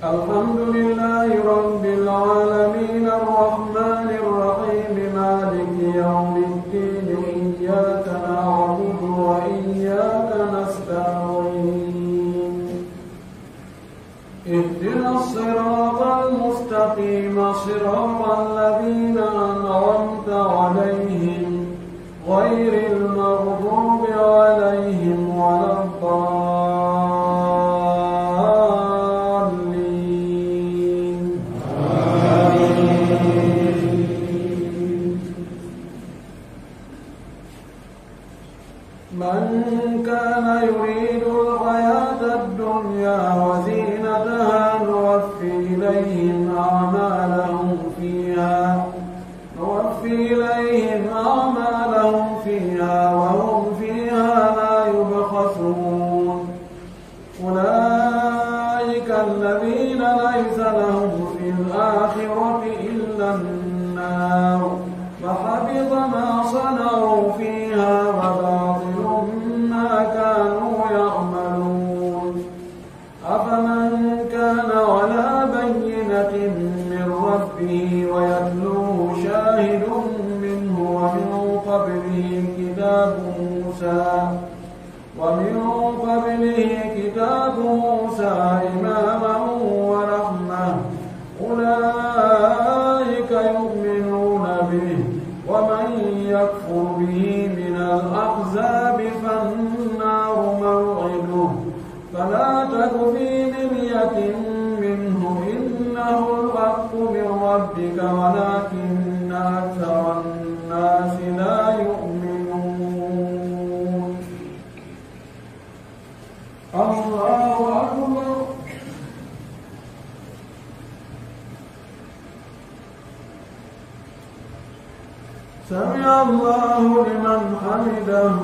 الحمد لله رب العالمين الرحمن الرحيم مالك يوم الدين إياك نعبد وإياك نستعين اهدنا الصراط المستقيم صراط الذين أنعمت عليهم غير المغضوب عليهم ولا الضالين. من كان يريد الحياة الدنيا وزينتها نوفي إليهم أعمالهم فيها وهم فيها لا يبخسون. أولئك الذين ليس لهم في الآخرة إلا النار فحبط ما صنعوا فيها وباطل ما كانوا يعملون. أفمن كان على بينة من ربه ويتلوه شاهد منه ومن قبله كتاب موسى إماما ورحمة أولئك يؤمنون به ومن يكفر به من الأحزاب فالنار موعده فلا تك في مرية منه إنه الحق من ربك ولكن أكثر الناس لا يؤمنون. الله أكبر. سمع الله لمن حمده.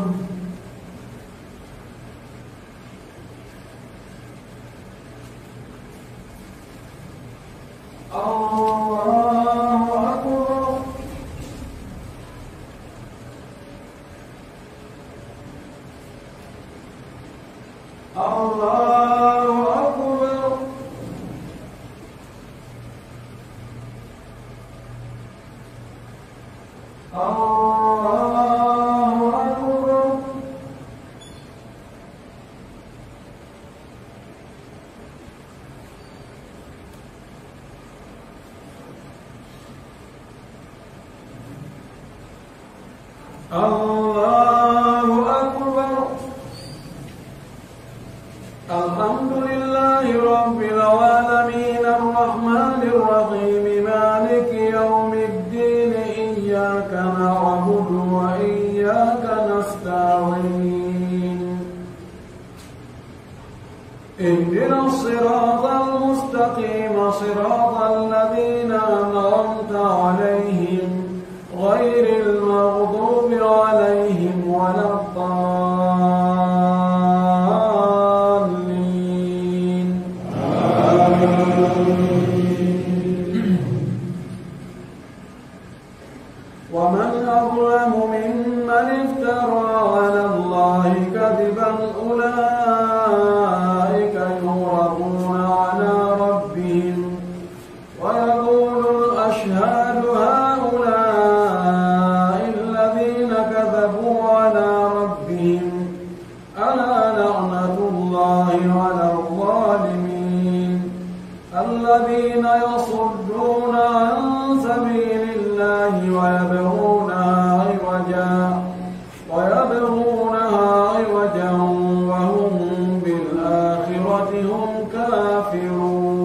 الله أكبر. الله أكبر. الله أكبر. الله أكبر. الحمد لله رب العالمين الرحمن الرحيم مالك يوم الدين إياك نعبد وإياك نستعين اهدنا الصراط المستقيم صراط الذين أنعمت عليهم غير المغضوب عليهم ولا الضالين ومن أظلم ممن افترى على الله كذبا أولئك يعرضون على ربهم ويقول الأشهاد هؤلاء الذين كذبوا على ربهم ألا لعنة الله على الظالمين الذين يصدون عن سبيل الله ويبغونها عوجا وهم بالآخرة هم كافرون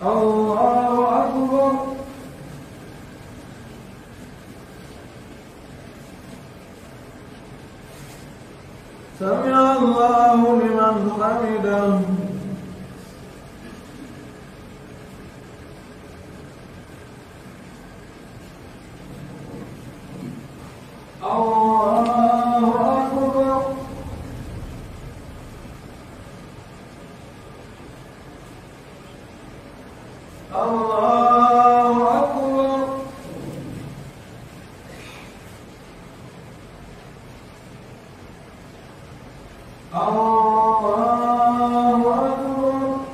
الله أكبر سمع الله لمن حمده الله أكبر الله أكبر الله أكبر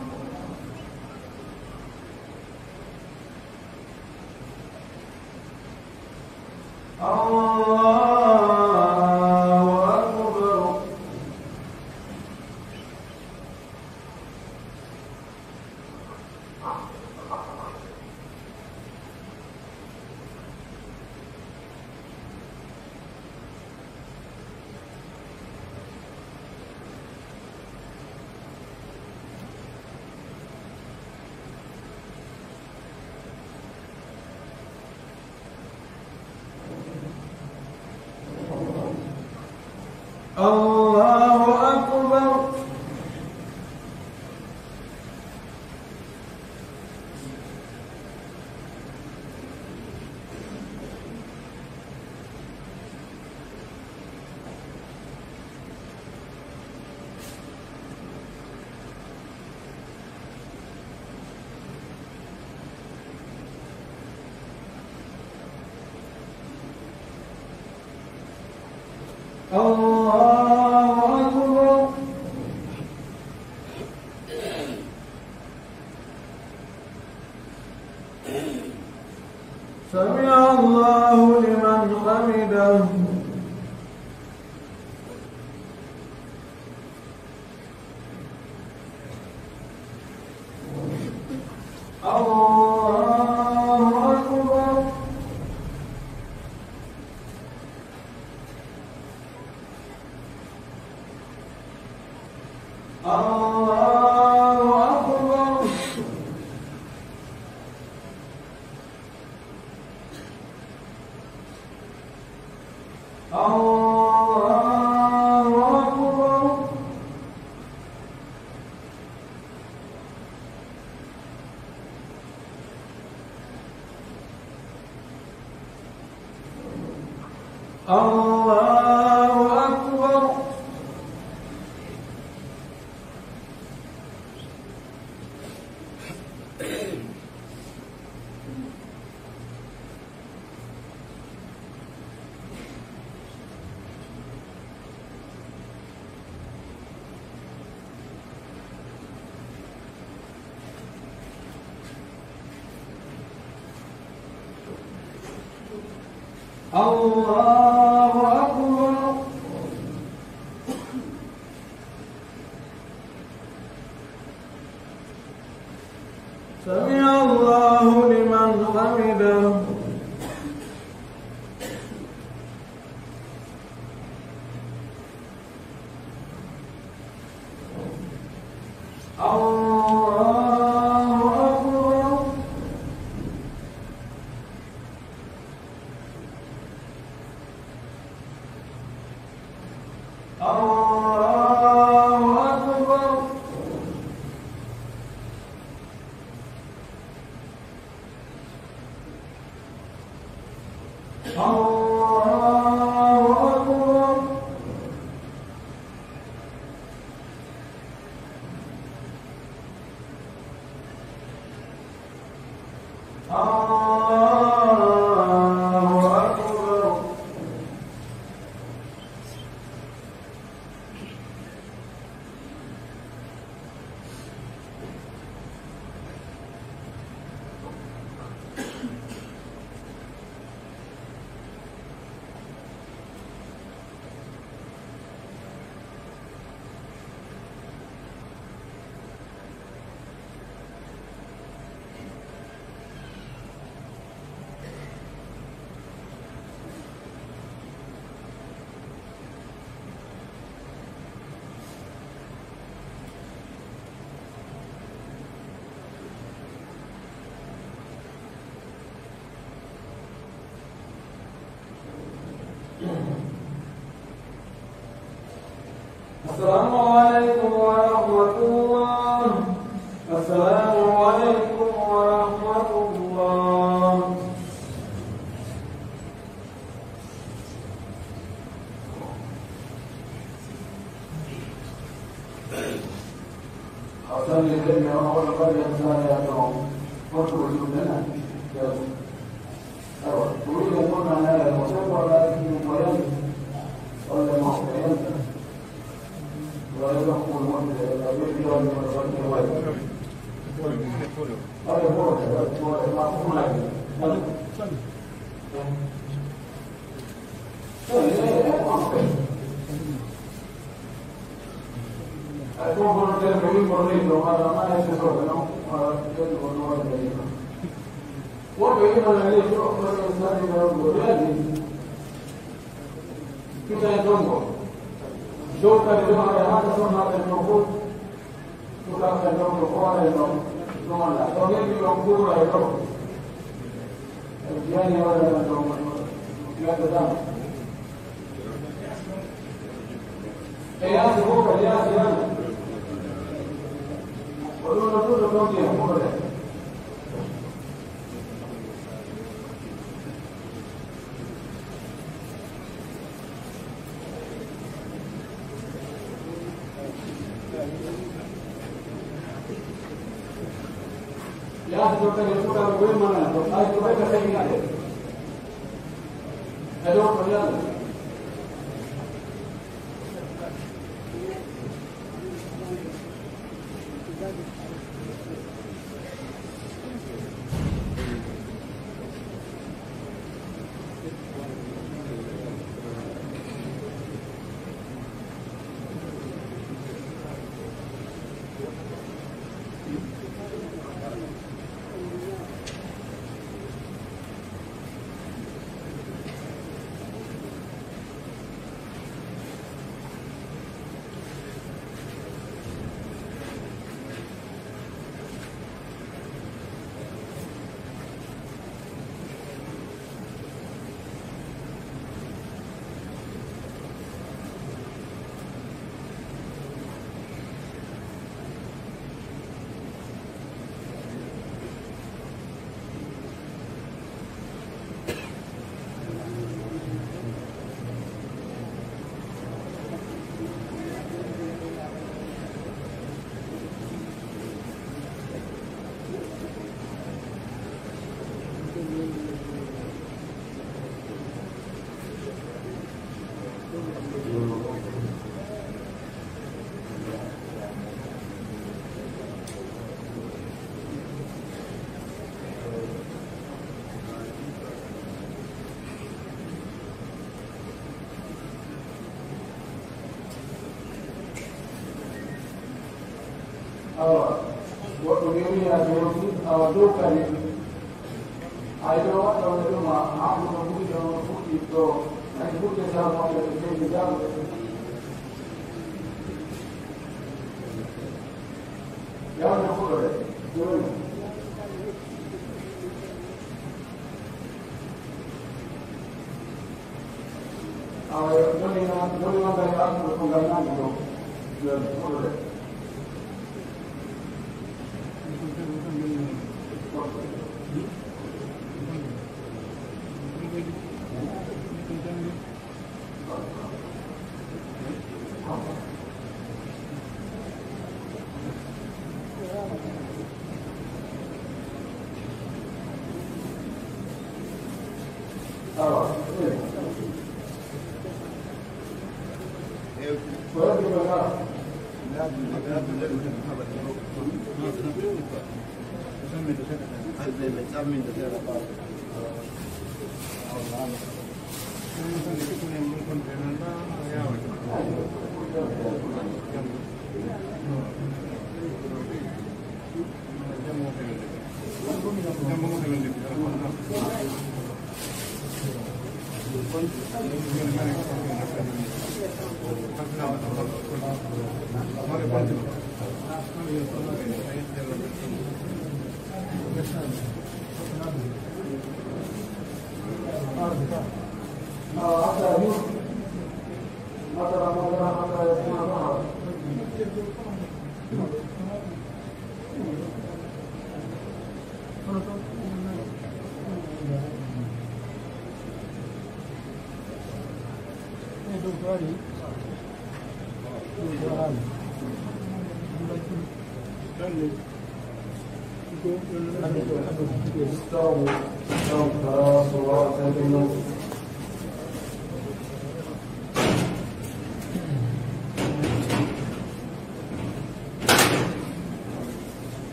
الله أكبر الله أكبر سمع الله لمن حمده الله أكبر الله أكبر الله أكبر الله أكبر الله أكبر سمع الله لمن حمده السلام عليكم ورحمة الله. السلام عليكم ورحمة الله. أصلي الذي أول قرية ثانية يوم واذكر لنا تريد أن يكون هذا المسافر لكن وينزل ولا محتاج ولا يدخل المنزل الأبيض يوم من الغد وينزل هذا هو المعقول أكون التربية مريض وهذا ما يشعر له ويجب أن هو الذي وبين عليه أخرى الإنسان والولاد كذا يتنظر شوف الجمعة هذا سنة الموجود وكان اليوم القرآن اليوم لا طبيعي يوم اليوم الجاني ولا اليوم يتدام قياس هو قياس يعني ولو نقول لهم يقول له يا سيدي يقول له وين ما انا هاي تبقى كثير عليه هذول قياس وتجيني أجرتي أو دوكني أيضا وأنا ما أعلم بوجود وجودي تو أنا بوجود زمان ما يصير زمان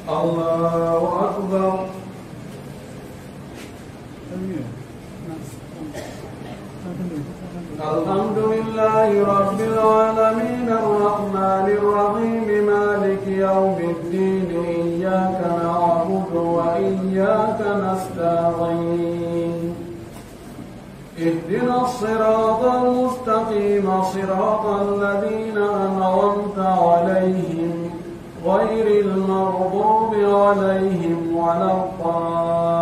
الله أكبر. الحمد لله رب العالمين الرحمن الرحيم مالك يوم الدين إياك نعبد وإياك نستعين اهدنا الصراط المستقيم صراط الذين أنعمت عليهم غير المغضوب عليهم ولا الضالين.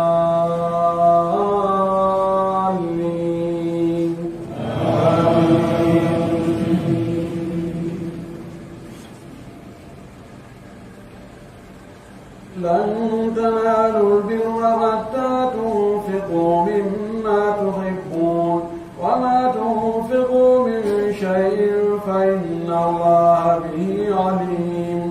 لن تنالوا البر حتى تنفقوا مما تحبون وما تنفقوا من شيء فإن الله به عليم.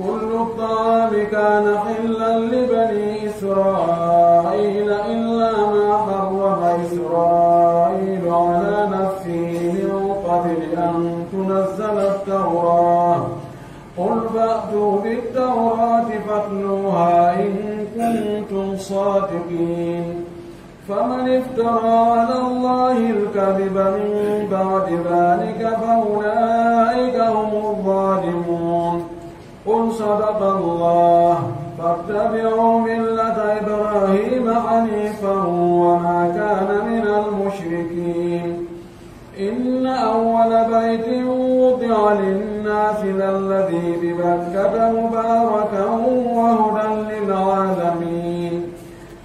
كل الطعام كان حلا لبني إسرائيل إلا ما حرم إسرائيل على نفسه من قبل أن تنزل التوراة. قل فأتوا بالتوراة فاتلوها إن كنتم صادقين. فمن افترى على الله الكذب من بعد ذلك فأولئك هم الظالمون. قل صدق الله فاتبعوا ملة إبراهيم حنيفا وما كان من المشركين. إن أول بيت وضع للناس للذي ببكة مباركا وهدى للعالمين.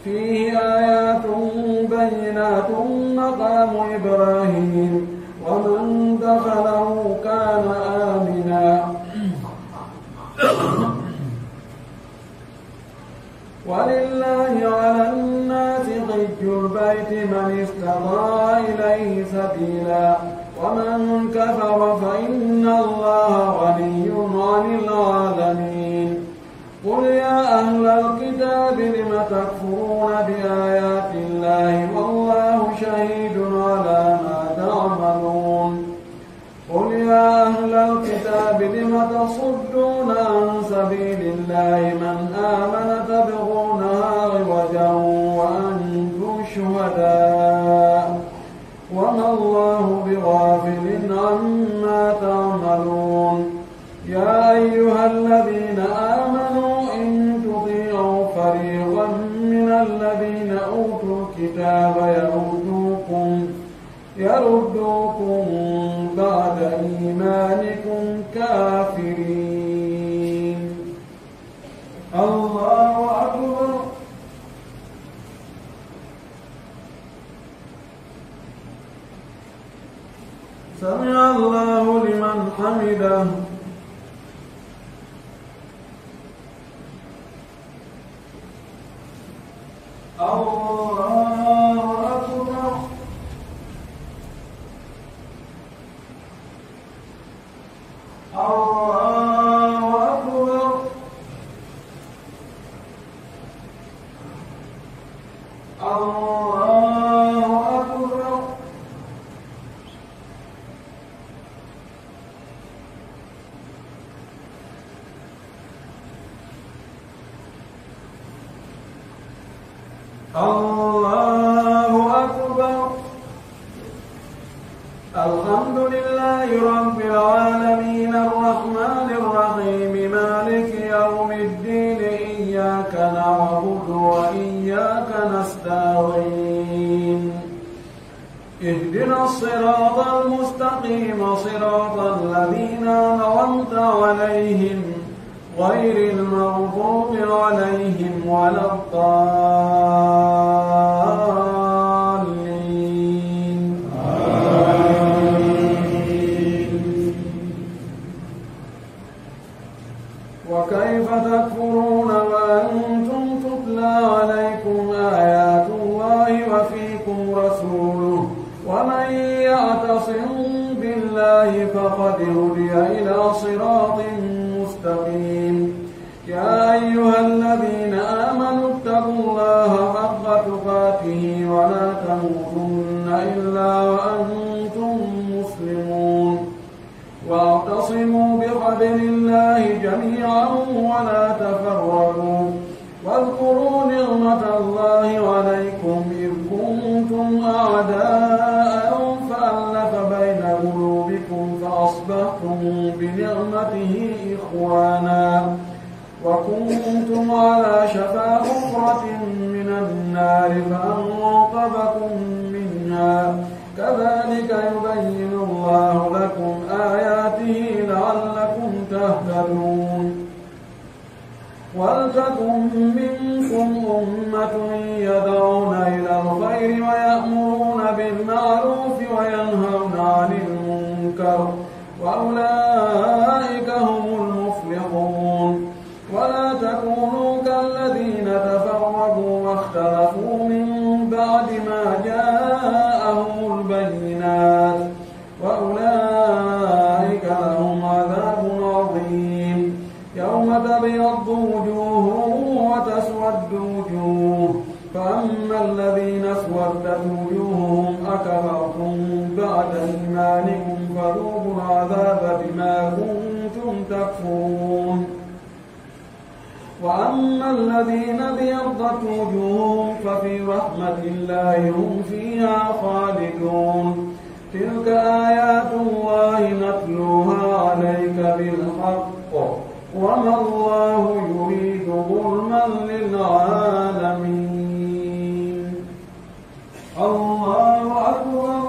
فيه آيات بينات مقام إبراهيم ومن دخله كان آمنا. ولله على الناس حج البيت من استطاع إليه سبيلا ومن كفر فإن الله غني عن العالمين. قل يا أهل الكتاب لم تكفرون بآيات الله والله شهيد على ما تعملون. قل يا أهل الكتاب لم تصدون عن سبيل الله من آمن تبغونها عوجا وأنتم شهداء وما الله بغافل عما تعملون. يا أيها الذين آمنوا إن تطيعوا فريقا من الذين أوتوا الكتاب يردوكم بعد إيمانكم كافرين. الله أكبر. سمع الله لمن حمده. الله أكبر. الله أكبر. الله أكبر. الله أكبر. الحمد لله رب العالمين الرحمن الرحيم مالك يوم الدين إياك نعبد وإياك نستعين اهدنا الصراط المستقيم صراط الذين أنعمت عليهم غير المغضوب عليهم ولا الضالين. وكيف تكفرون وأنتم تتلى عليكم آيات الله وفيكم رسوله ومن يعتصم بالله فقد هدي إلى صراط مستقيم. يا أيها الذين آمنوا اتقوا الله حق تقاته ولا تموتن إلا وأنتم مسلمون واعتصموا بحبل الله جميعا ولا تفرقوا واذكروا نعمة الله عليكم إذ كنتم أعداء فألف بين قلوبكم فأصبحتم بنعمته إخوانا وكنتم على شفا حفرة من النار فأنقذكم منها كذلك يبين الله لكم آياته لعلكم تهتدون. ولتكن منكم أمة يدعون إلى الخير ويأمرون بالمعروف وينهون عن المنكر وأولئك هم المفلحون. ولا تكونوا كالذين تفرقوا واختلفوا من بعد ما جاءهم البينات وأولئك لهم عذاب عظيم. يوم تبيض وجوه وتسود وجوه فأما الذين اسودت وجوههم أكفرتم بعد إيمانكم فذوقوا العذاب بما كنتم تكفرون. وأما الذين ابيضت وجوههم ففي رحمة الله هم فيها خالدون. تلك آيات الله نتلوها عليك بالحق وما الله يريد ظلما للعالمين. الله أكبر.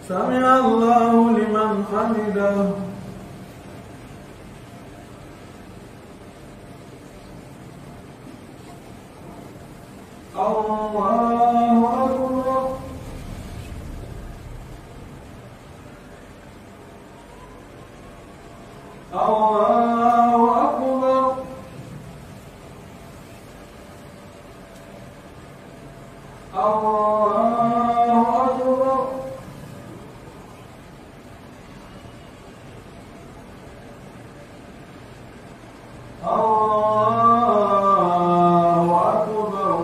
سمع الله لمن حمده. الله أكبر. الله أكبر. الله أكبر. الله أكبر.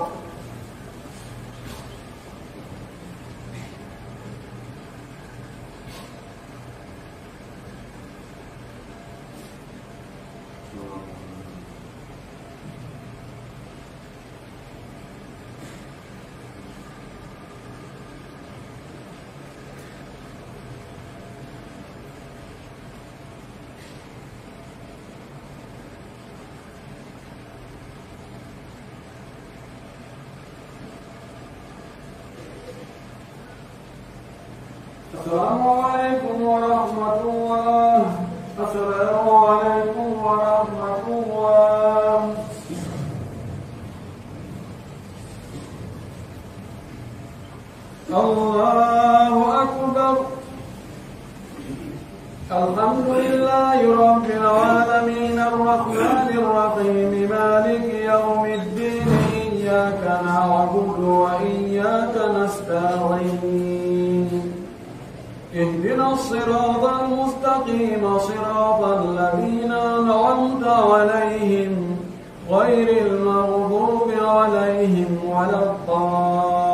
الله. السلام عليكم ورحمة الله. الله أكبر. الحمد لله رب العالمين الرحمن الرحيم مالك يوم الدين إياك نعبد وإياك نستعين اهدنا الصراط المستقيم صراط الذين أنعمت عليهم غير المغضوب عليهم ولا الضالين.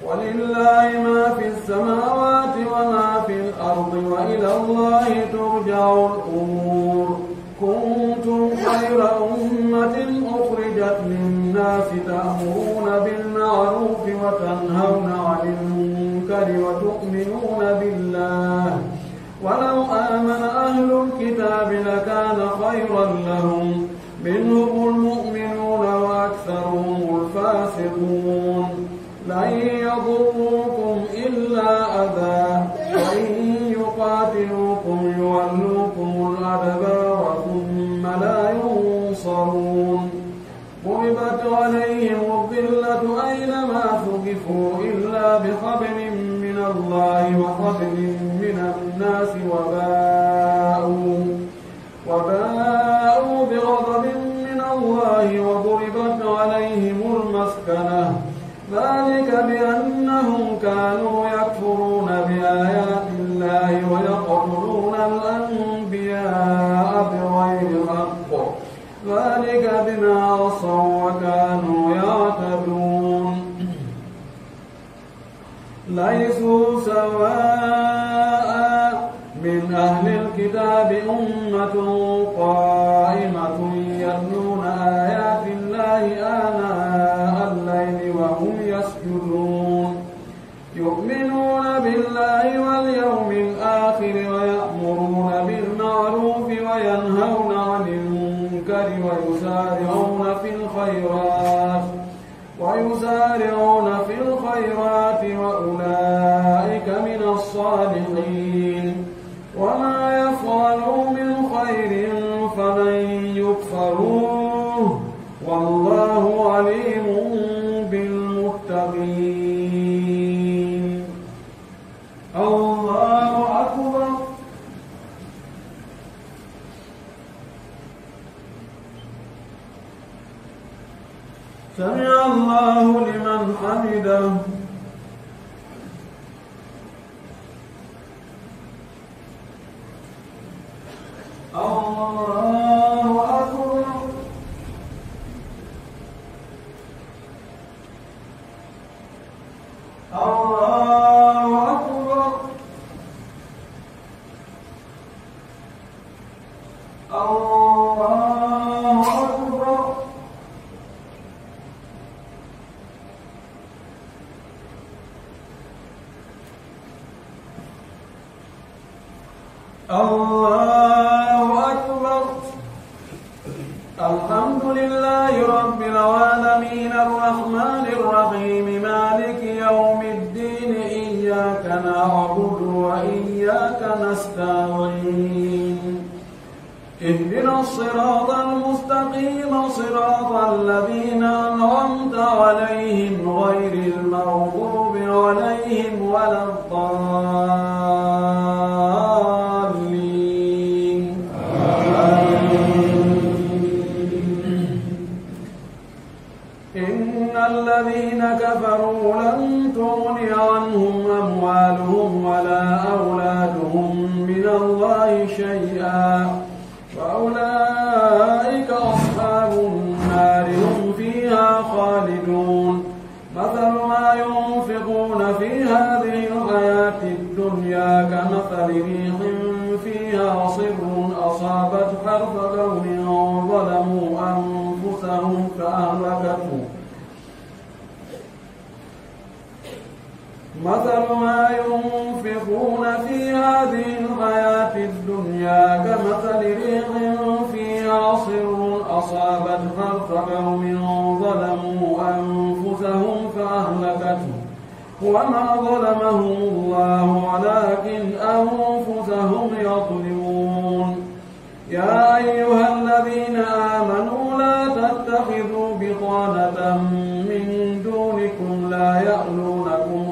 ولله ما في السماوات وما في الأرض وإلى الله ترجع الأمور. كنتم خير أمة أخرجت للناس تأمرون بالمعروف وتنهون عن المنكر وتؤمنون بالله ولو آمن أهل الكتاب لكان خيرا لهم منهم المؤمنون وأكثرهم الفاسقون. لن يضروكم إلا أذى وإن يقاتلوكم يولوكم الأدبار ثم لا ينصرون. ضربت عليهم الذلة أينما ثقفوا إلا بحبل من الله وحبل من الناس وباءوا بغضب من الله وضربت عليهم المسكنة ذلك بأنهم كانوا يكفرون بآيات الله ويقتلون الأنبياء بغير حق ذلك بما عصوا وكانوا يعتدون. ليسوا سواء من أهل الكتاب أمة قائمة يتلون آيات الله آناء الليل وهم يسجدون يؤمنون بالله واليوم الآخر ويأمرون بالمعروف وينهون عن المنكر ويسارعون في الخيرات وأولئك من الصالحين. وما يفعلوا من خير فلن يكفروه والله عليم بالمتقين. الله أكبر. سمع الله لمن حمده. الله أكبر. الله أكبر. الله أكبر. الله أكبر. الحمد لله رب العالمين الرحمن الرحيم مالك يوم الدين إياك نعبد وإياك نستعين اهدنا الصراط المستقيم صراط الذين أنعمت عليهم غير المغضوب عليهم ولا الضالين. إن الذين كفروا لن تغني عنهم أموالهم ولا أولادهم من الله شيئا وأولئك أصحاب النار هم فيها خالدون. مثل ما ينفقون في هذه الحياة الدنيا كمثل ريح فيها صر أصابت حرث قوم ظلموا أنفسهم فأهلكته. مثل ما ينفقون في هذه الحياة الدنيا كمثل ريح فيها صر أصابت حرث قوم ظلموا أنفسهم فأهلكته وما ظلمهم الله ولكن أنفسهم يظلمون. يا أيها الذين آمنوا لا تتخذوا بطانة من دونكم لا يألونكم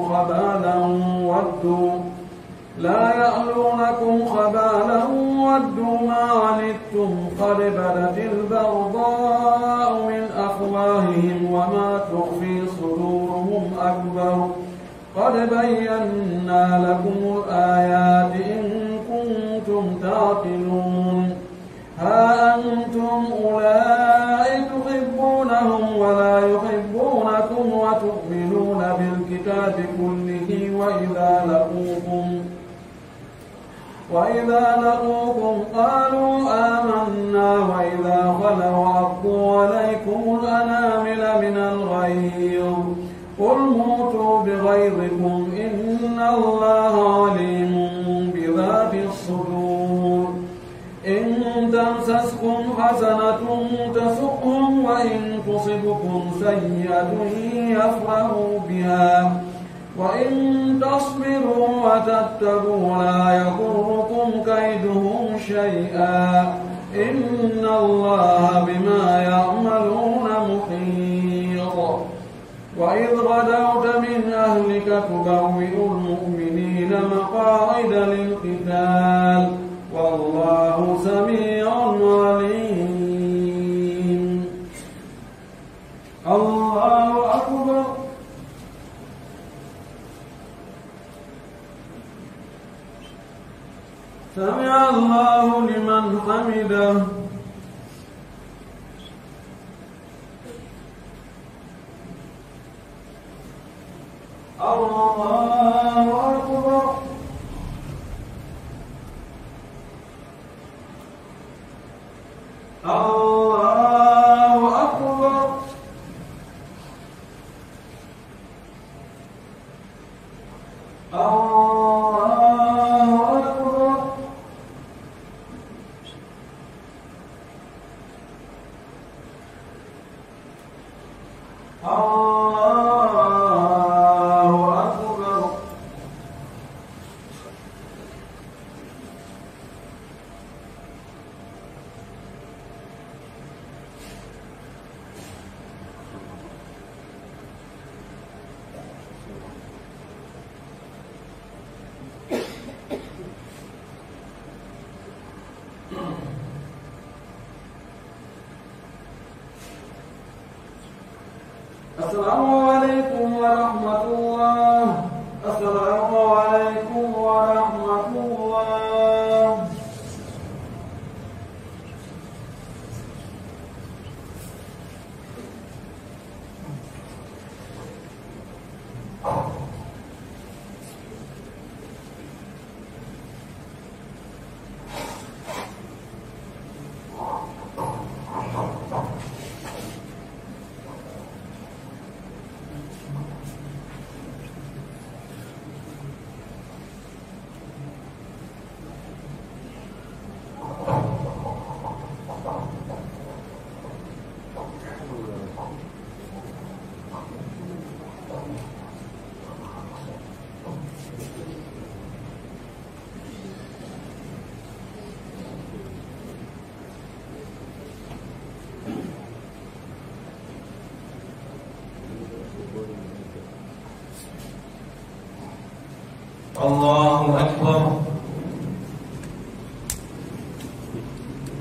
خبالا ودوا ما عنتم قد بدت البغضاء من أفواههم وما تخفي صدورهم أكبر قد بينا لكم الآيات إن كنتم تعقلون. ها أنتم أولئك تحبونهم ولا يحبونكم وتؤمنون بالكتاب كله وإذا لقوكم قالوا آمنا وإذا خلوا عضوا عليكم الأنامل من الغيظ قل موتوا بغيظكم إن الله عليم بذات الصدور. إن تمسسكم حسنة تسؤهم وإن تصبكم سيئة يفرحوا بها وإن تصبروا وتتقوا لا يضركم كيدهم شيئا إن الله بما يعملون محيط. وإذ غدوت من أهلك تبوئ المؤمنين مقاعد للقتال والله سميع عليم. الله أكبر. سمع الله لمن حمده. الله أكبر. الله أكبر. السلام عليكم ورحمة الله. السلام عليكم ورحمة الله. الله أكبر.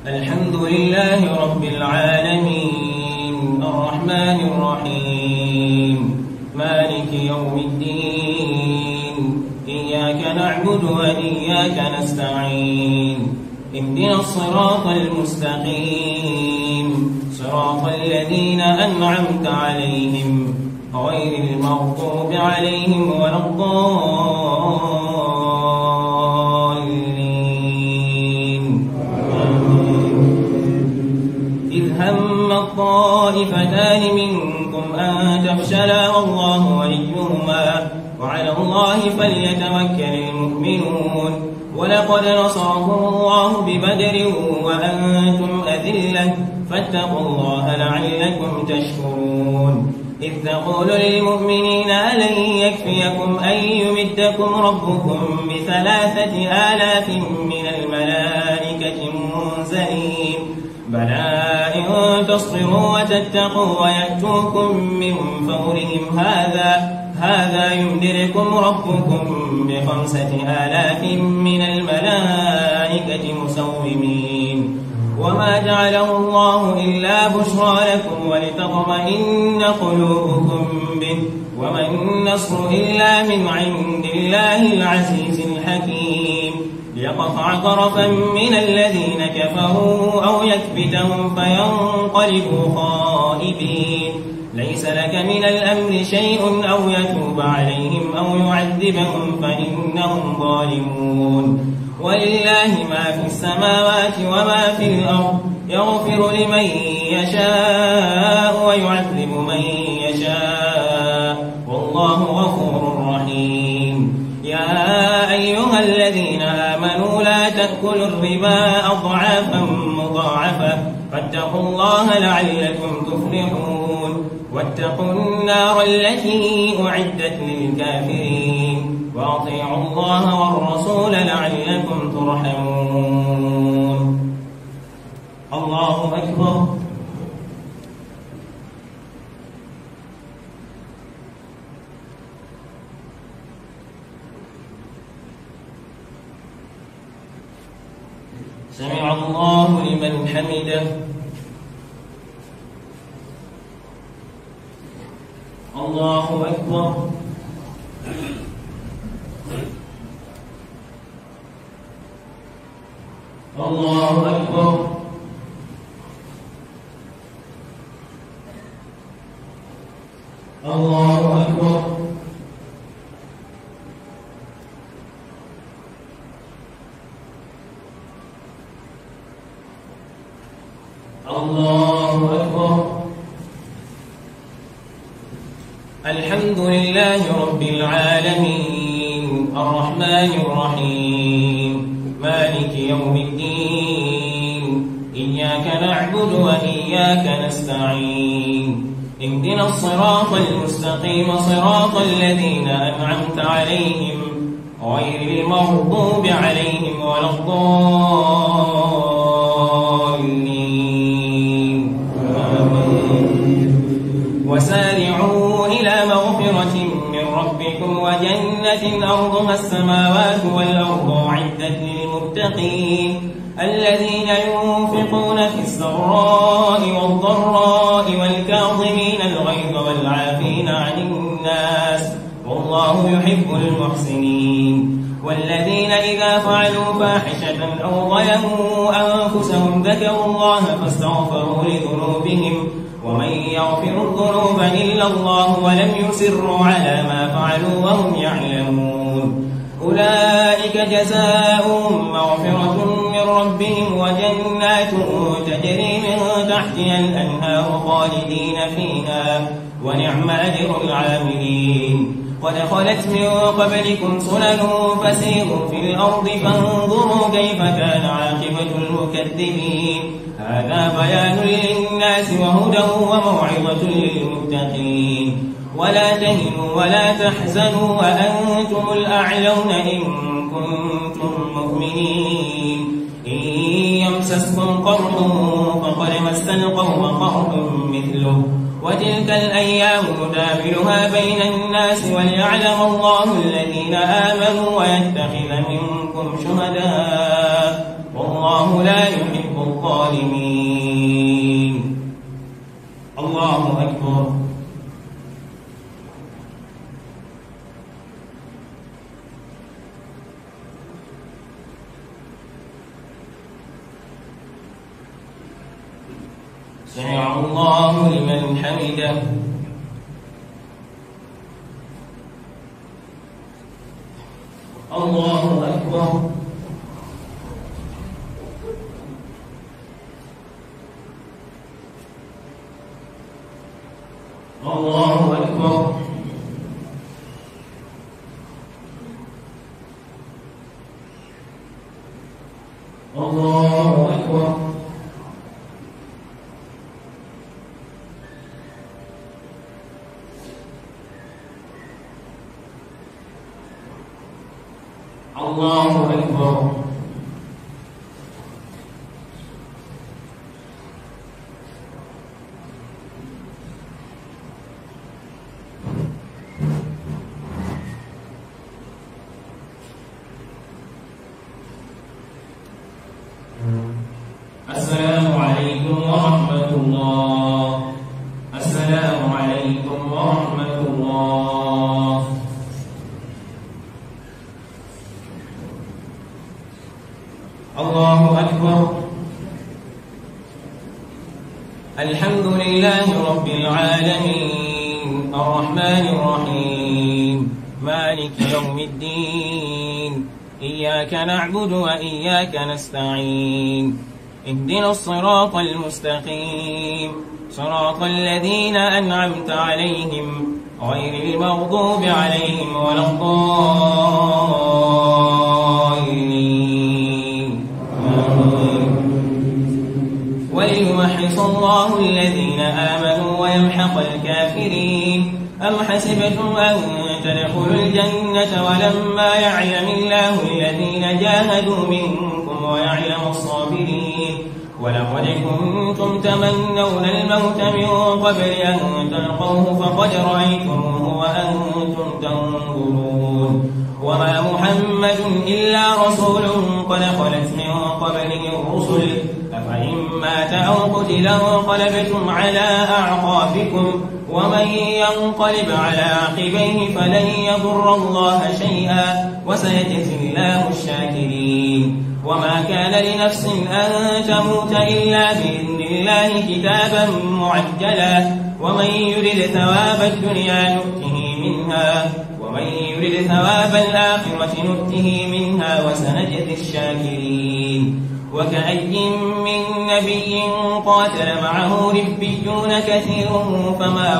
الحمد لله رب العالمين الرحمن الرحيم مالك يوم الدين إياك نعبد وإياك نستعين اهدنا الصراط المستقيم صراط الذين أنعمت عليهم غير المغضوب عليهم ولا الضالين. إذ هم الطائفتان منكم أن تفشلا والله وليهما وعلى الله فليتوكل المؤمنون ولقد نصركم الله ببدر وأنتم أذلة فاتقوا الله لعلكم تشكرون إذ تقول للمؤمنين ألن يكفيكم أن يمدكم ربكم ب3,000 من الملائكة منزلين بلى إن تصبروا وتتقوا ويأتوكم من فورهم هذا يمدركم ربكم ب5,000 من الملائكة مسومين وما جعله الله إلا بشرى لكم ولتطمئن قلوبكم به وما النصر إلا من عند الله العزيز الحكيم ليقطع طرفا من الذين كفروا أو يكبتهم فينقلبوا خائبين ليس لك من الأمر شيء أو يتوب عليهم أو يعذبهم فإنهم ظالمون ولله ما في السماوات وما في الأرض يغفر لمن يشاء ويعذب من يشاء والله غفور رحيم يا أيها الذين آمنوا لا تأكلوا الربا أضعافا مضاعفة فاتقوا الله لعلكم تفلحون واتقوا النار التي أعدت للكافرين وأطيعوا الله والرسول لعلكم ترحمون الله أكبر سمع الله لمن حمده الله أكبر الله أكبر الله أكبر الله أكبر الحمد لله رب العالمين الرحمن الرحيم مالك يوم الدين إياك نعبد وإياك نستعين اهدنا الصراط المستقيم صراط الذين أنعمت عليهم غير المغضوب عليهم ولا الضالين وسارعوا إلى مغفرة من ربكم وجنة أرضها السماوات والأرض أعدت للمتقين الذين ينفقون في السراء والضراء والكاظمين الغيظ والعافين عن الناس والله يحب المحسنين والذين إذا فعلوا فاحشة أو ظلموا أنفسهم ذكروا الله فاستغفروا لذنوبهم ومن يغفر الذنوب إلا الله ولم يصروا على ما فعلوا وهم يعلمون أولئك جزاؤهم مغفرة من ربهم وجنات تجري من تحتها الأنهار خالدين فيها ونعم أجر العاملين قد خلت من قبلكم سنن فسيروا في الأرض فانظروا كيف كان عاقبة المكذبين هذا بيان للناس وهدى وموعظة للمتقين ولا تهنوا ولا تحزنوا وأنتم الأعلون إن كنتم مؤمنين إن يمسسكم قرح فقد مس القوم قرح مثله وتلك الأيام نداولها بين الناس وليعلم الله الذين آمنوا ويتخذ منكم شهداء والله لا يحب الظالمين الله أكبر سمع الله لمن حمده الله أكبر الله أكبر الله أكبر. السلام عليكم ورحمة الله. السلام عليكم ورحمة الله. الله أكبر. الحمد لله رب العالمين الرحمن الرحيم مالك يوم الدين إياك نعبد وإياك نستعين اهدنا الصراط المستقيم صراط الذين أنعمت عليهم غير المغضوب عليهم ولا الضالين. وليمحص الله الذين آمنوا ويمحق الكافرين. أم حسبتم أن تدخلوا الجنة ولما يعلم الله الذين جاهدوا منكم ويعلم الصابرين. ولقد كنتم تمنون الموت من قبل أن تلقوه فقد رأيتموه وأنتم تنظرون. وما محمد إلا رسول قد خلت من قبله الرسل أفإن مات أو قتل انقلبتم على أعقابكم ومن ينقلب على عقبيه فلن يضر الله شيئا وسيجزي الله الشاكرين. وما كان لنفس أن تموت إلا بإذن الله كتابا معجلا ومن يرد ثواب الدنيا نؤته منها ومن يرد ثواب الآخرة نؤته منها وسنجزي الشاكرين. وكأي من نبي قاتل معه ربيون كثير فما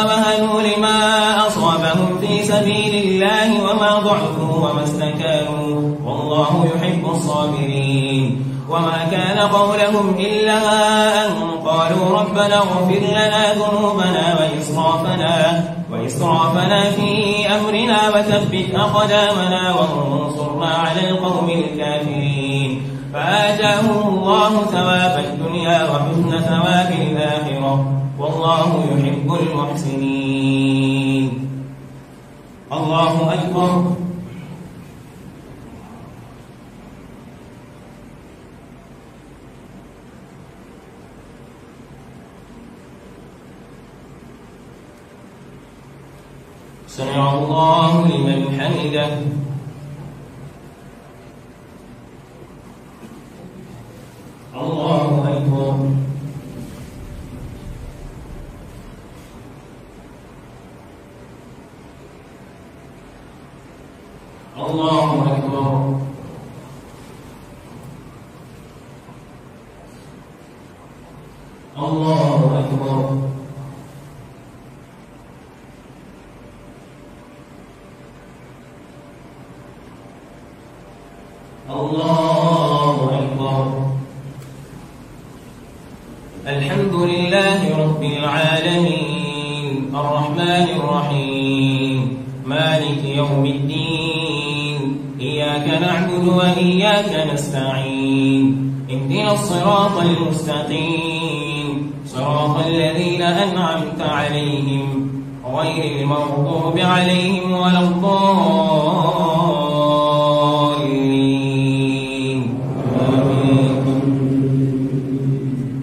وهنوا لما أصابهم في سبيل الله وما ضعفوا وما استكانوا والله يحب الصابرين. وما كان قولهم إلا أن قالوا ربنا اغفر لنا ذنوبنا وإسرافنا في أمرنا وثبت أقدامنا وانصرنا على القوم الكافرين. فآتاهم الله ثواب الدنيا وحسن ثواب الآخرة والله يحب المحسنين. الله أكبر. سمع الله لمن حمده. الله أكبر. الله أكبر. الله أكبر. الله أكبر. الحمد لله رب العالمين الرحمن الرحيم مالك يوم الدين إياك نعبد وإياك نستعين اهدنا الصراط المستقيم صراط الذين أنعمت عليهم غير المغضوب عليهم ولا الضالين.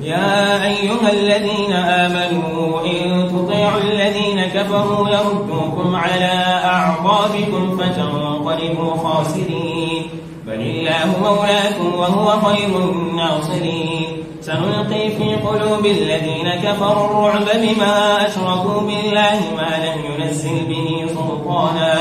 يا أيها الذين آمنوا إن تطيعوا الذين كفروا يردوكم على أعقابكم فتنقلبوا خاسرين بل الله مولاكم وهو خير الناصرين. سنلقي في قلوب الذين كفروا الرعب بما أشركوا بالله ما لم ينزل به سلطانا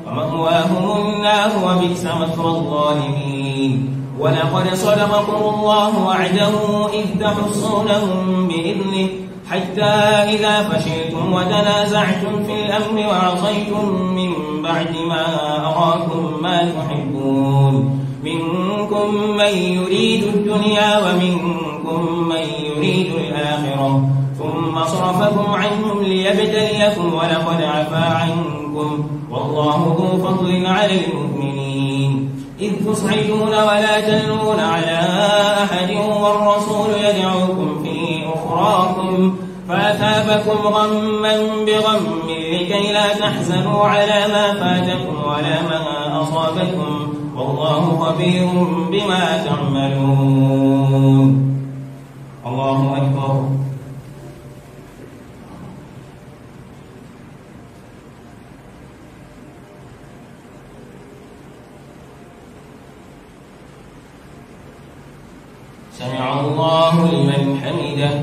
ومأواهم النار وبئس مثوى الظالمين. ولقد صدقكم الله وعده إذ تحصونهم بإذنه حتى إذا فشلتم وتنازعتم في الأمر وعصيتم من بعد ما أراكم ما تحبون منكم من يريد الدنيا ومنكم من يريد الآخرة ثم صرفكم عنهم ليبتليكم ولقد عفا عنكم ربكم والله ذو فضل على المؤمنين إذ تصعدون ولا تلون على أحد والرسول يدعوكم في أخراكم فأثابكم غما بغم لكي لا تحزنوا على ما فاتكم ولا ما أصابكم والله خبير بما تعملون. الله أكبر. سمع الله لمن حمده.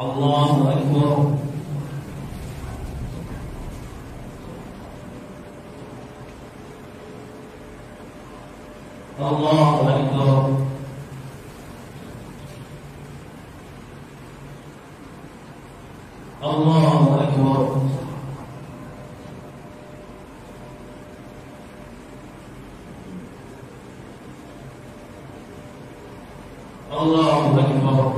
الله أكبر. الله أكبر. الله أكبر. الله أكبر.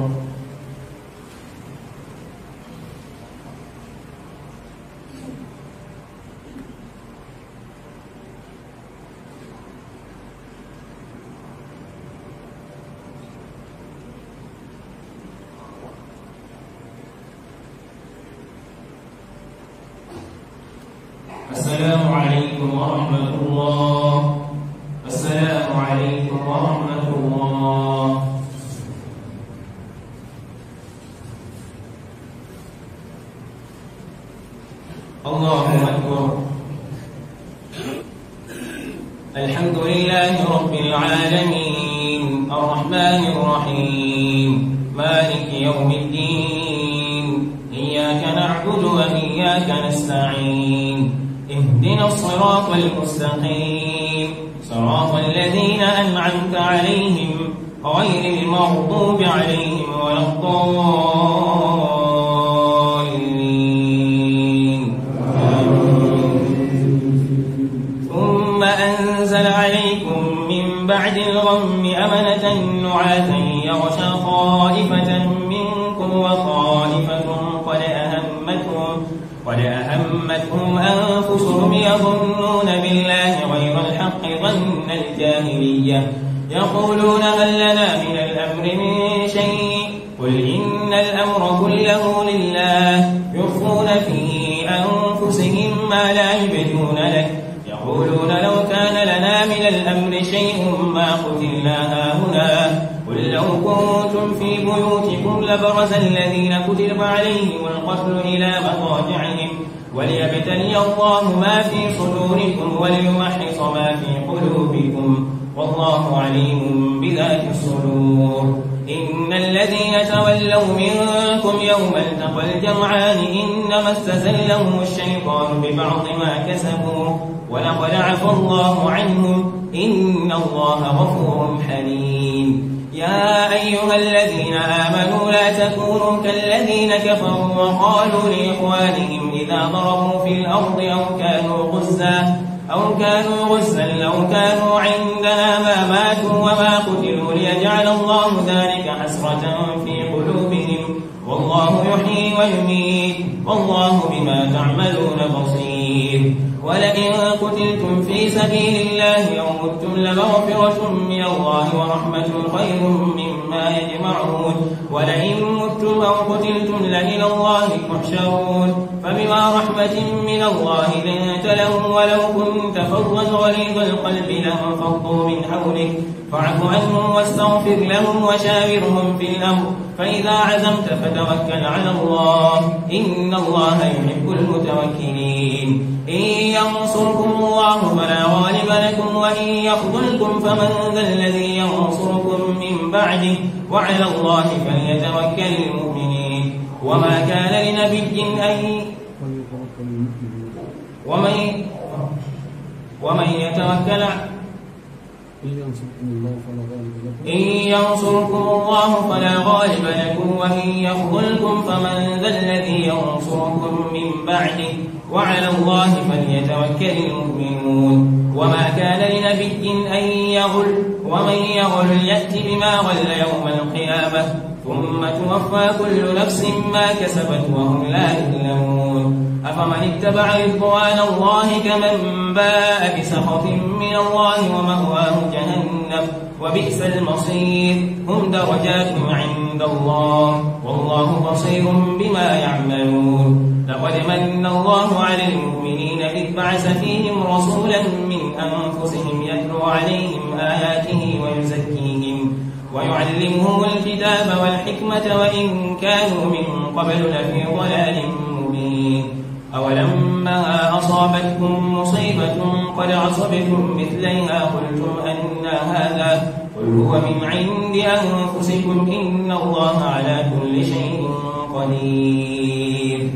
السلام عليكم ورحمة الله. السلام عليكم ورحمة الله. الله أكبر. الحمد لله رب العالمين الرحمن الرحيم مالك يوم الدين إياك نعبد وإياك نستعين اهدنا الصراط المستقيم صراط الذين أنعمت عليهم غير المغضوب عليهم ولا الضالين. ثم أنزل عليكم من بعد الغم أمنة نعاسا يغشى طائفة منكم وطائفة قد أهمتهم أنفسهم يظنون بالله غير الحق ظن الجاهلية يقولون هل لنا من الأمر من شيء قل إن الأمر كله لله يخفون في أنفسهم ما لا يبدون لك يقولون لو كان لنا من الأمر شيء ما قتلنا هاهنا قل لو كنتم في بيوتكم لبرز الذين كتب عليهم القتل إلى مضاجعهم وليبتلي الله ما في صدوركم وليمحص ما في قلوبكم والله عليم بذات الصدور. إن الذين تولوا منكم يوم التقى الجمعان إنما استزلهم الشيطان ببعض ما كسبوا ولقد عفى الله عنهم إن الله غفور حليم. يا أيها الذين آمنوا لا تكونوا كالذين كفروا وقالوا لإخوانهم إذا ضربوا في الأرض أو كانوا غزا لو كانوا عندنا ما ماتوا وما قتلوا ليجعل الله ذلك حسرة في قلوبهم والله يحيي ويميت والله بما تعملون بصير. ولئن قتلتم في سبيل الله أو متم لمغفرة من الله ورحمة خير مما يجمعون ولئن متم أو قتلتم لإلى الله تحشرون فبما رحمة من الله لنت لهم ولو كنت فظا غليظ القلب لانفضوا من حولك فاعف عنهم واستغفر لهم وشاورهم في الأمر فإذا عزمت فتوكل على الله إن الله يحب المتوكلين. إن ينصركم الله فلا غالب لكم وإن يخذلكم فمن ذا الذي ينصركم من بعده وعلى الله فليتوكل المؤمنين. وما كان لنبي أن ومن يتوكل إن ينصركم الله فلا غالب لكم وإن يخذلكم فمن ذا الذي ينصركم من بعده وعلى الله فليتوكل المؤمنون. وما كان لنبي أن يغل ومن يغل يأت بما غل يوم القيامة ثم توفى كل نفس ما كسبت وهم لا يظلمون أفمن اتبع رضوان الله كمن باء بسخط من الله ومأواه جهنم وبئس المصير هم درجات عند الله والله بصير بما يعملون لقد من الله على المؤمنين إذ بعث فيهم رسولا من أنفسهم يتلو عليهم آياته ويزكيهم ويعلمهم الكتاب والحكمة وإن كانوا من قبل لفي ضلال مبين أولما أصابتكم مصيبة قد أصبتم مثليها قلتم أن هذا قل هو من عند أنفسكم إن الله على كل شيء قدير.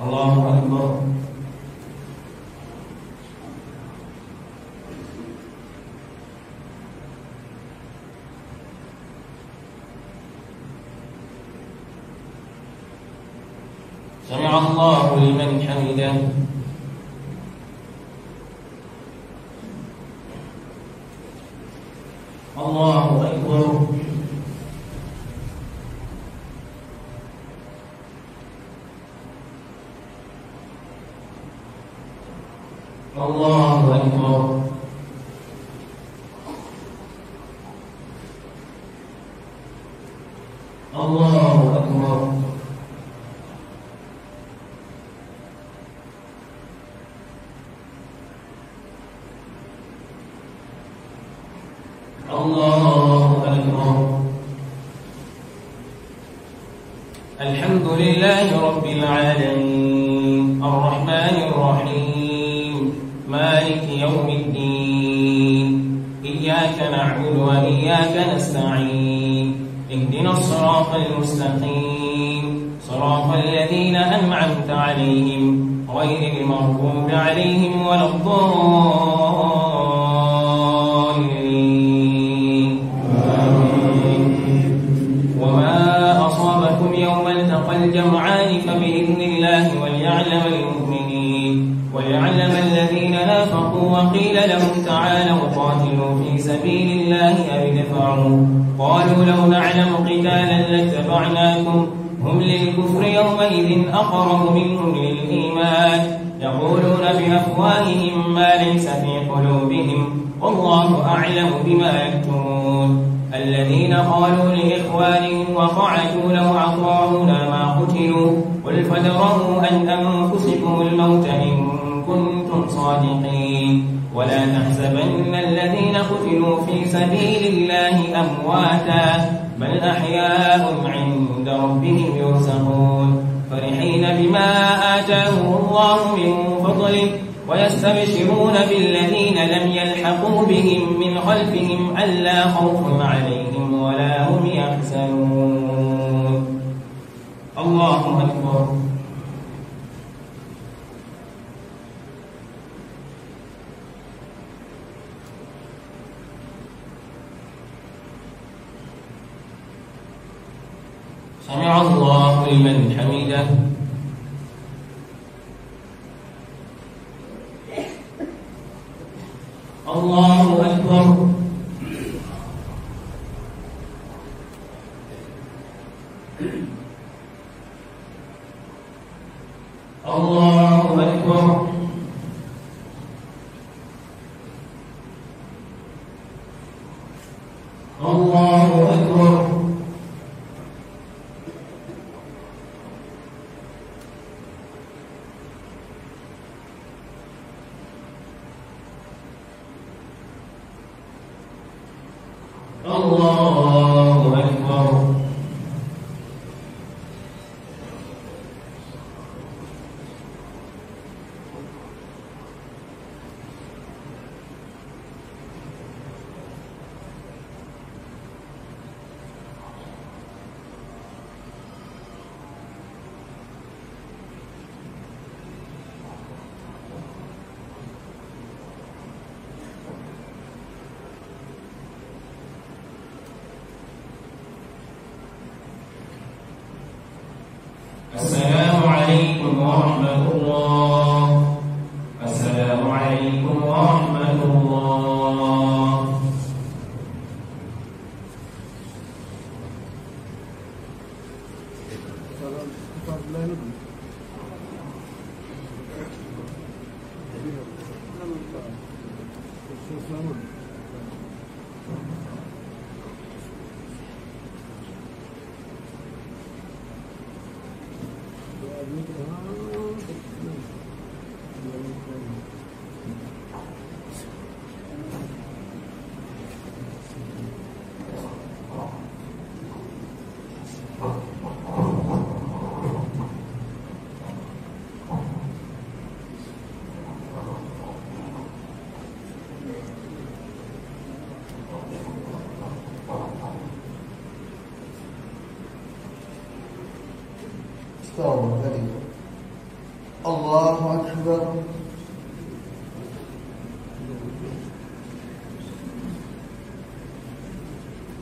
الله أكبر. سمع الله لمن حمده. الله أكبر. الله أكبر. الله أكبر. الله أكبر. الحمد لله رب العالمين الرحمن الرحيم مالك يوم الدين إياك نعبد وإياك نستعين اهدنا الصراط المستقيم صراط الذين أنعمت عليهم غير المغضوب عليهم ولا الضالين. وما أصابكم يوم التقى الجمعان فبإذن الله وليعلم المؤمنين وليعلم الذين نافقوا وقيل لهم تعالوا قاتلوا في سبيل الله أو ادفعوا قالوا لو نعلم قتالا لاتبعناكم هم للكفر يومئذ أقرب منهم للإيمان يقولون بأفواههم ما ليس في قلوبهم والله أعلم بما يكتمون الذين قالوا لإخوانهم وقعدوا لو أطاعونا ما قتلوا قل فادرءوا عن أنفسكم الموت إن كنتم صادقين ولا تحسبن الذين قتلوا في سبيل الله أمواتا بل أحياء عند ربهم يرزقون فرحين بما آتاهم الله من فضله ويستبشرون بالذين لم يلحقوا بهم من خلفهم ألا خوف عليهم ولا هم يحزنون. الله أكبر. سمع الله لمن حمده. الله أكبر. الله أكبر. الله أكبر. الله أكبر. السلام عليكم ورحمة الله. السلام عليكم ورحمة الله. الله أكبر.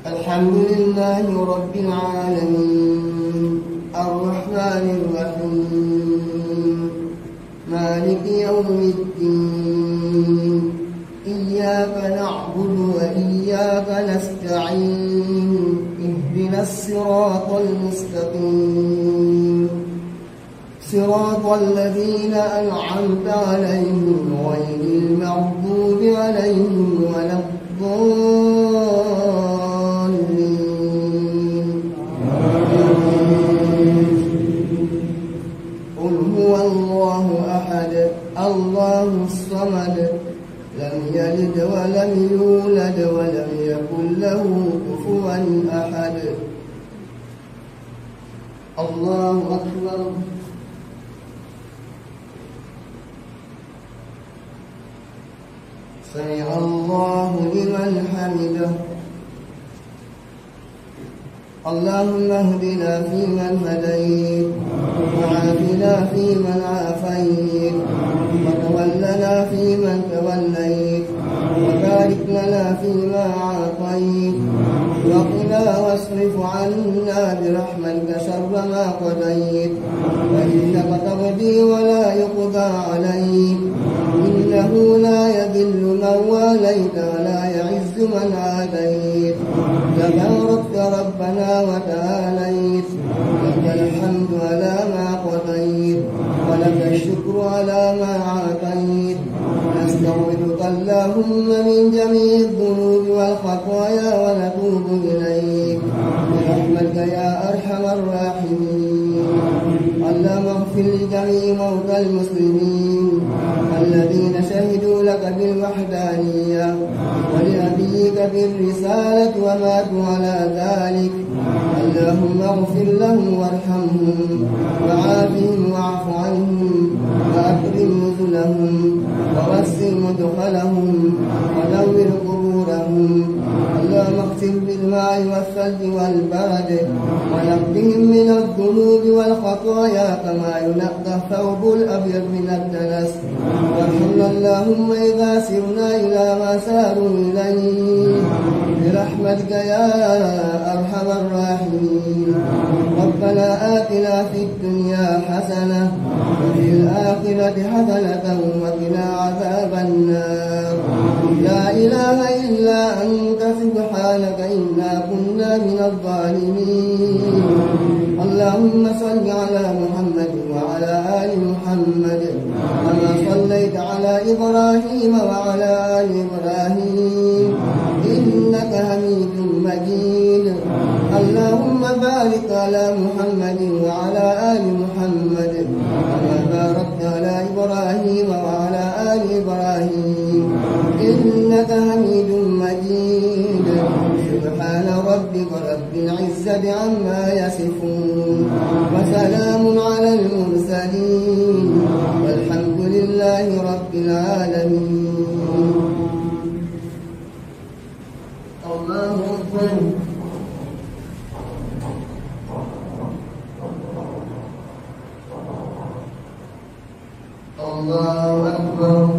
الحمد لله رب العالمين الرحمن الرحيم مالك يوم الدين إياك نعبد وإياك نستعين اهدنا الصراط المستقيم صراط الذين أنعمت عليهم غير المغضوب عليهم ولا الضالين. قل هو الله أحد الله الصمد لم يلد ولم يولد ولم يكن له كفوا أحد. الله أكبر. سمع الله لمن حمده. اللهم اهدنا فيمن هديت وعافنا فيمن عافيت وتولنا فيمن توليت وبارك لنا فيما أعطيت وقنا واصرف عنا برحمتك شر ما قضيت فإنك تقضي ولا يقضى عليك إنه لا يذل من واليت ولا يعز من عاديت تباركت ربنا وتعاليت لك الحمد على ما قضيت ولك الشكر على ما عافيت نستغفرك اللهم من جميع الذنوب والخطايا ونتوب إليك برحمتك يا أرحم الراحمين. اللهم اغفر لجميع موتى المسلمين الذين شهدوا لك بالوحدانية ولنبيك بالرسالة وماتوا على ذلك. اللهم اغفر لهم وارحمهم وعافهم واعف عنهم وأكرم نزلهم ووسع مدخلهم ونور قبورهم. اللهم اغسل بالماء والثلج والبرد ونقهم من الذنوب والخطايا كما ينقى الثوب الأبيض من الدنس. وارحمنا اللهم إذا سرنا إلى ما ساروا إليه برحمتك يا أرحم الراحمين. ربنا آتنا في الدنيا حسنة وفي الآخرة حسنة وقنا عذاب النار. لا إله إلا أنت سبحانك إنا كنا من الظالمين. اللهم صل على محمد وعلى آل محمد كما صليت على إبراهيم وعلى آل إبراهيم إنك حميد مجيد. اللهم بارك على محمد وعلى آل محمد كما باركت على إبراهيم وعلى آل إبراهيم إنك حميد مجيد. سبحان ربك رب العزة عما يصفون وسلام على المرسلين والحمد لله رب العالمين. الله أكبر. الله أكبر.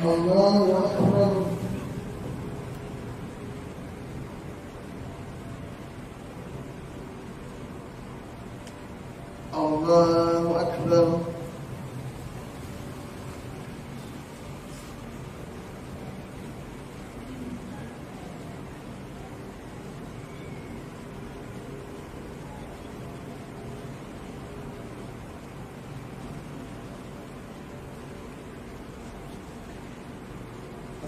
الله أكبر. الله أكبر.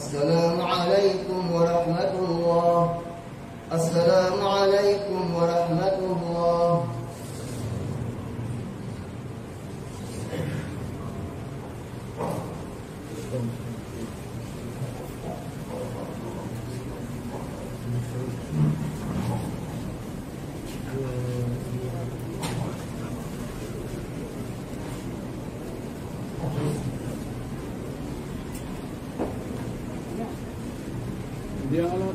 السلام عليكم ورحمة الله. السلام عليكم ورحمة الله. Dia ala.